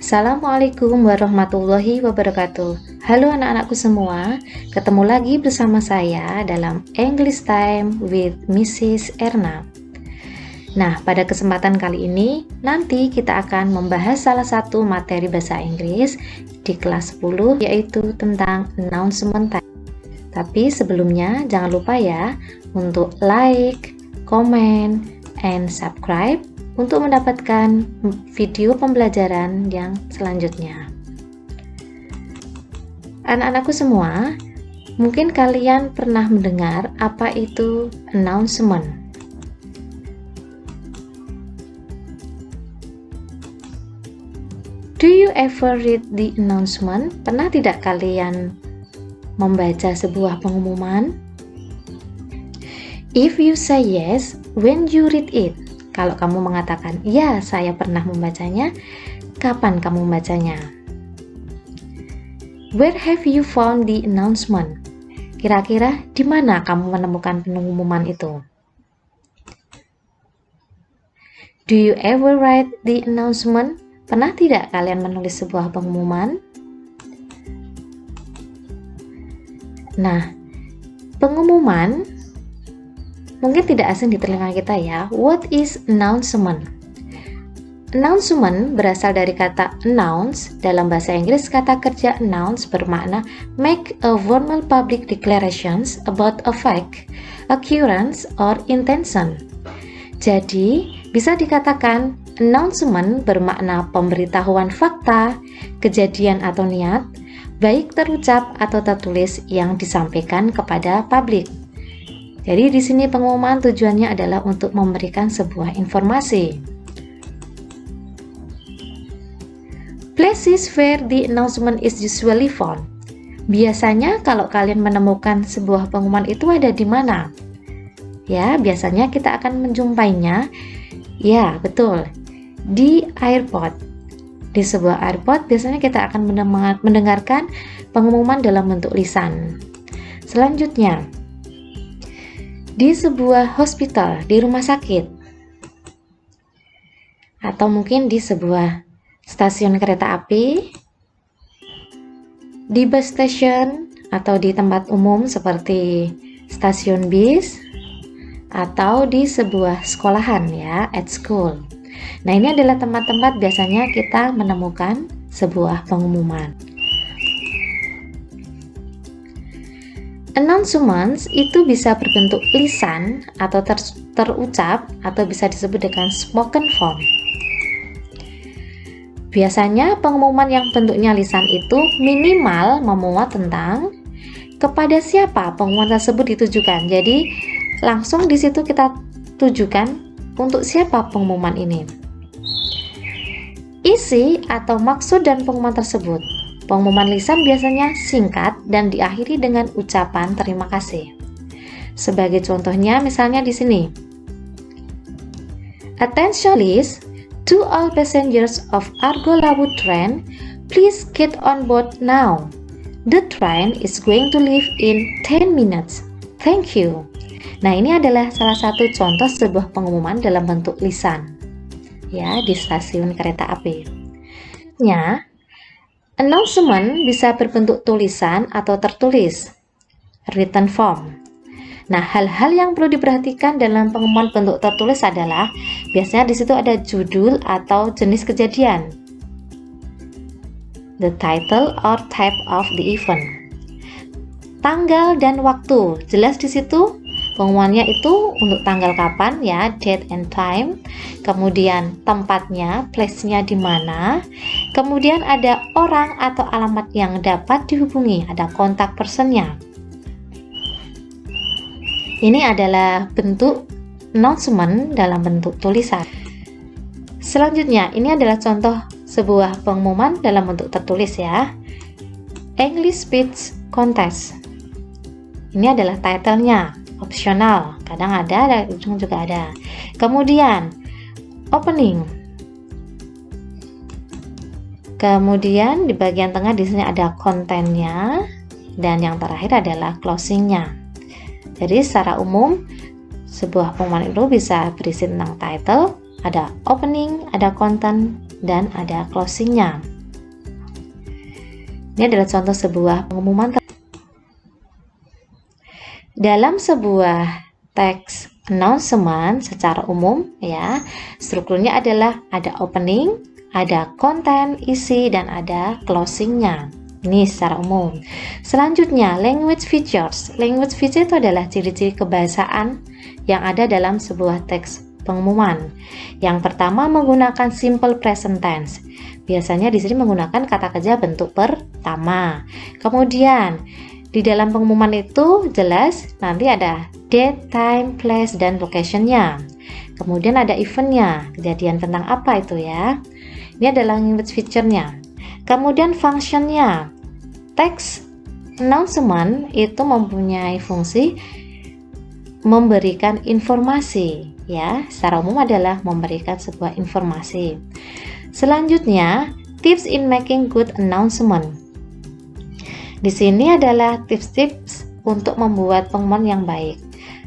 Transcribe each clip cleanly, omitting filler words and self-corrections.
Assalamualaikum warahmatullahi wabarakatuh. Halo anak-anakku semua, ketemu lagi bersama saya dalam English Time with Mrs. Erna. Nah, pada kesempatan kali ini, nanti kita akan membahas salah satu materi bahasa Inggris di kelas 10, yaitu tentang announcement time. Tapi sebelumnya, jangan lupa ya, untuk like, comment, and subscribe untuk mendapatkan video pembelajaran yang selanjutnya. Anak-anakku semua, mungkin kalian pernah mendengar apa itu announcement. Do you ever read the announcement? Pernah tidak kalian membaca sebuah pengumuman? If you say yes, when you read it? Kalau kamu mengatakan, ya saya pernah membacanya, kapan kamu membacanya? Where have you found the announcement? Kira-kira di mana kamu menemukan pengumuman itu? Do you ever write the announcement? Pernah tidak kalian menulis sebuah pengumuman? Nah, pengumuman mungkin tidak asing di telinga kita ya. What is announcement? Announcement berasal dari kata announce. Dalam bahasa Inggris, kata kerja announce bermakna make a formal public declarations about a fact, occurrence, or intention. Jadi, bisa dikatakan announcement bermakna pemberitahuan fakta, kejadian atau niat, baik terucap atau tertulis yang disampaikan kepada publik. Jadi di sini pengumuman tujuannya adalah untuk memberikan sebuah informasi. Places where the announcement is usually found. Biasanya kalau kalian menemukan sebuah pengumuman itu ada di mana? Ya, biasanya kita akan menjumpainya. Ya, betul. Di airport. Di sebuah airport biasanya kita akan mendengarkan pengumuman dalam bentuk lisan. Selanjutnya, di sebuah hospital, di rumah sakit, atau mungkin di sebuah stasiun kereta api, di bus station, atau di tempat umum seperti stasiun bis, atau di sebuah sekolahan ya, at school. Nah, ini adalah tempat-tempat biasanya kita menemukan sebuah pengumuman. Announcements itu bisa berbentuk lisan atau terucap atau bisa disebut dengan spoken form. Biasanya pengumuman yang bentuknya lisan itu minimal memuat tentang kepada siapa pengumuman tersebut ditujukan. Jadi langsung di situ kita tujukan untuk siapa pengumuman ini. Isi atau maksud dan pengumuman tersebut. Pengumuman lisan biasanya singkat dan diakhiri dengan ucapan terima kasih. Sebagai contohnya, misalnya di sini. Attention please, to all passengers of Argo Lawu train, please get on board now. The train is going to leave in 10 minutes. Thank you. Nah, ini adalah salah satu contoh sebuah pengumuman dalam bentuk lisan. Ya, di stasiun kereta api. Announcement bisa berbentuk tulisan atau tertulis, written form. Nah, hal-hal yang perlu diperhatikan dalam pengumuman bentuk tertulis adalah biasanya di situ ada judul atau jenis kejadian, the title or type of the event, tanggal dan waktu. Jelas di situ pengumumannya itu untuk tanggal kapan ya, date and time, kemudian tempatnya, place-nya di mana, kemudian ada orang atau alamat yang dapat dihubungi, ada kontak person-nya. Ini adalah bentuk announcement dalam bentuk tulisan. Selanjutnya, ini adalah contoh sebuah pengumuman dalam bentuk tertulis ya. English Speech Contest. Ini adalah title-nya. Opsional, kadang ada, ujung juga ada. Kemudian opening. Kemudian di bagian tengah di sini ada kontennya dan yang terakhir adalah closingnya. Jadi secara umum sebuah pengumuman itu bisa berisi tentang title, ada opening, ada content, dan ada closingnya. Ini adalah contoh sebuah pengumuman. Dalam sebuah teks announcement secara umum ya, strukturnya adalah ada opening, ada konten, isi, dan ada closingnya. Ini secara umum. Selanjutnya, language features. Language feature itu adalah ciri-ciri kebahasaan yang ada dalam sebuah teks pengumuman. Yang pertama menggunakan simple present tense. Biasanya di sini menggunakan kata kerja bentuk pertama. Kemudian di dalam pengumuman itu jelas nanti ada date, time, place, dan location-nya. Kemudian ada event-nya, kejadian tentang apa itu ya. Ini adalah language feature-nya. Kemudian function-nya. Teks announcement itu mempunyai fungsi memberikan informasi ya, secara umum adalah memberikan sebuah informasi. Selanjutnya, tips in making good announcement. Di sini adalah tips-tips untuk membuat pengumuman yang baik.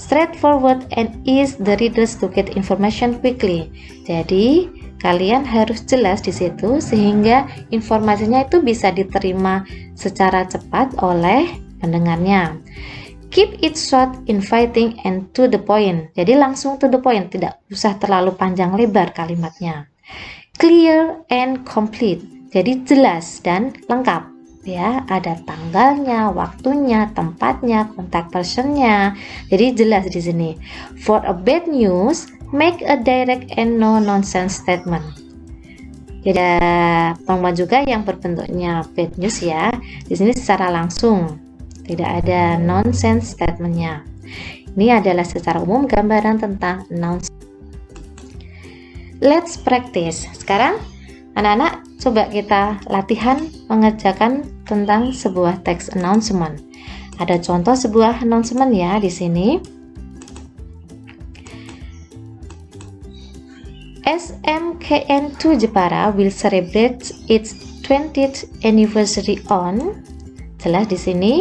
Straightforward and ease the readers to get information quickly. Jadi, kalian harus jelas di situ sehingga informasinya itu bisa diterima secara cepat oleh pendengarnya. Keep it short, inviting, and to the point. Jadi langsung to the point, tidak usah terlalu panjang lebar kalimatnya. Clear and complete. Jadi jelas dan lengkap. Ya, ada tanggalnya, waktunya, tempatnya, contact personnya. Jadi jelas di sini. For a bad news, make a direct and no nonsense statement. Jadi ada pengumuman juga yang berbentuknya bad news ya. Di sini secara langsung. Tidak ada nonsense statementnya. Ini adalah secara umum gambaran tentang announcement. Let's practice. Sekarang anak-anak coba kita latihan mengerjakan tentang sebuah teks announcement. Ada contoh sebuah announcement ya di sini. SMKN2 Jepara will celebrate its 20th anniversary on. Jelas di sini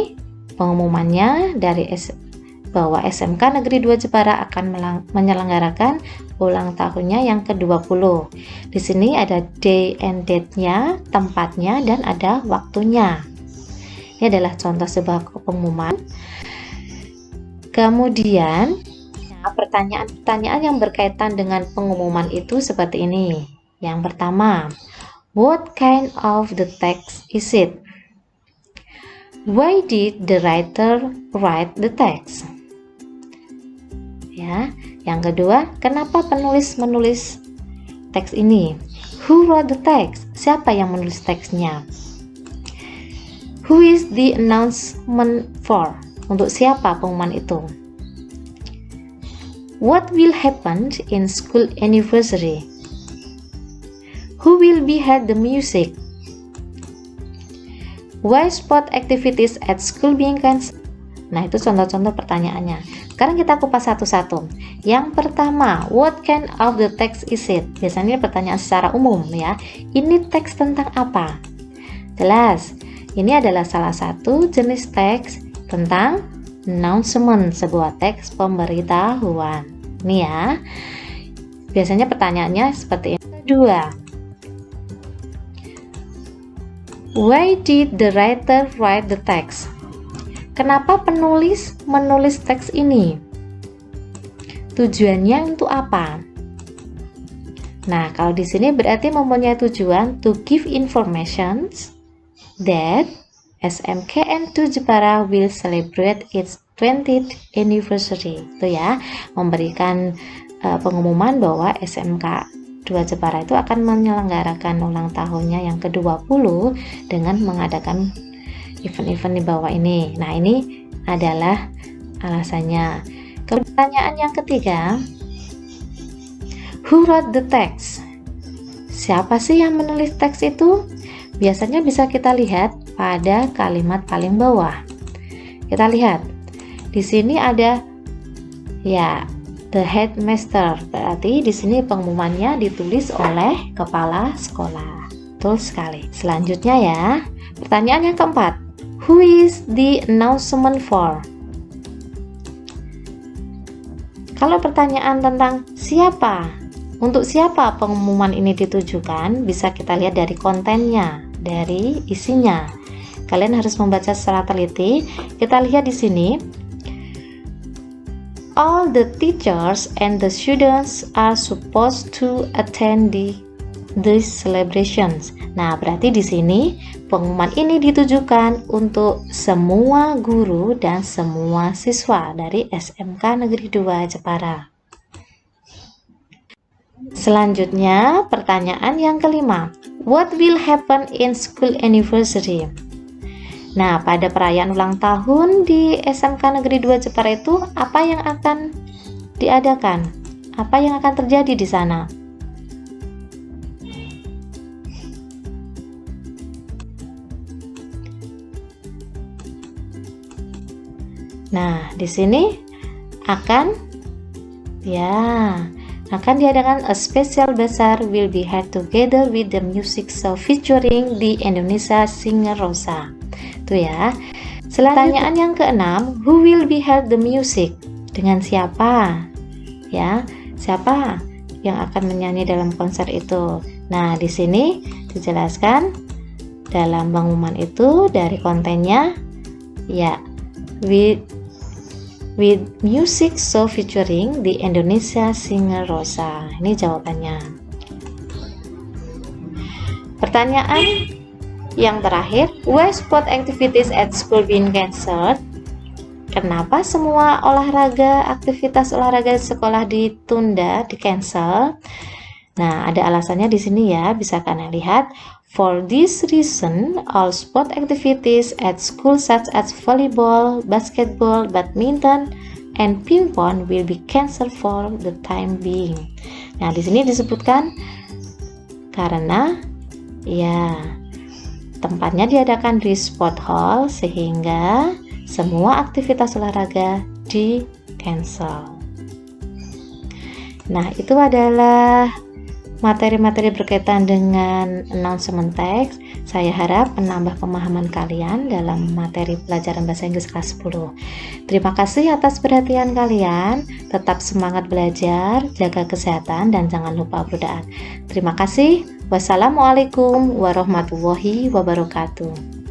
pengumumannya dari bahwa SMK Negeri 2 Jepara akan menyelenggarakan ulang tahunnya yang ke-20. Di sini ada day and date-nya, tempatnya, dan ada waktunya. Ini adalah contoh sebuah pengumuman. Kemudian, pertanyaan-pertanyaan yang berkaitan dengan pengumuman itu seperti ini. Yang pertama, what kind of the text is it? Why did the writer write the text? Ya, yang kedua, kenapa penulis menulis teks ini? Who wrote the text? Siapa yang menulis teksnya? Who is the announcement for? Untuk siapa pengumuman itu? What will happen in school anniversary? Who will be head the music? Why sport activities at school being cancelled? Nah, itu contoh-contoh pertanyaannya. Sekarang kita kupas satu-satu. Yang pertama, what kind of the text is it? Biasanya pertanyaan secara umum ya. Ini teks tentang apa? Jelas. Ini adalah salah satu jenis teks tentang announcement, sebuah teks pemberitahuan. Nih ya. Biasanya pertanyaannya seperti ini. Kedua, why did the writer write the text? Kenapa penulis menulis teks ini? Tujuannya untuk apa? Nah, kalau di sini berarti mempunyai tujuan to give information that SMKN2 Jepara will celebrate its 20th anniversary. Itu ya, memberikan pengumuman bahwa SMK 2 Jepara itu akan menyelenggarakan ulang tahunnya yang ke-20 dengan mengadakan event-event di bawah ini. Nah, ini adalah alasannya. Pertanyaan yang ketiga, who wrote the text? Siapa sih yang menulis teks itu? Biasanya bisa kita lihat pada kalimat paling bawah. Kita lihat. Di sini ada ya, the headmaster. Berarti di sini pengumumannya ditulis oleh kepala sekolah. Betul sekali. Selanjutnya ya, pertanyaan yang keempat. Who is the announcement for? Kalau pertanyaan tentang siapa, untuk siapa pengumuman ini ditujukan, bisa kita lihat dari kontennya, dari isinya. Kalian harus membaca secara teliti. Kita lihat di sini. All the teachers and the students are supposed to attend these celebrations. Nah, berarti di sini pengumuman ini ditujukan untuk semua guru dan semua siswa dari SMK Negeri 2 Jepara. Selanjutnya, pertanyaan yang kelima. What will happen in school anniversary? Nah, pada perayaan ulang tahun di SMK Negeri 2 Jepara itu, apa yang akan diadakan? Apa yang akan terjadi di sana? Nah, di sini akan diadakan a special bazaar will be held together with the music show featuring the Indonesia Singer Rosa. Tuh ya. Pertanyaan yang keenam, who will be held the music? Dengan siapa? Ya, siapa yang akan menyanyi dalam konser itu? Nah, di sini dijelaskan dalam pengumuman itu dari kontennya, ya, with music show featuring the Indonesia Singer Rosa. Ini jawabannya. Pertanyaan yang terakhir, why sport activities at school being cancelled? Kenapa semua aktivitas olahraga di sekolah ditunda, di cancel? Nah, ada alasannya di sini ya, bisa kalian lihat. For this reason, all sport activities at school such as volleyball, basketball, badminton, and ping pong will be cancelled for the time being. Nah, di sini disebutkan karena ya tempatnya diadakan di sport hall sehingga semua aktivitas olahraga di cancel. Nah, itu adalah materi-materi berkaitan dengan announcement text. Saya harap menambah pemahaman kalian dalam materi pelajaran bahasa Inggris kelas 10. Terima kasih atas perhatian kalian. Tetap semangat belajar, jaga kesehatan, dan jangan lupa berdoa. Terima kasih. Wassalamualaikum warahmatullahi wabarakatuh.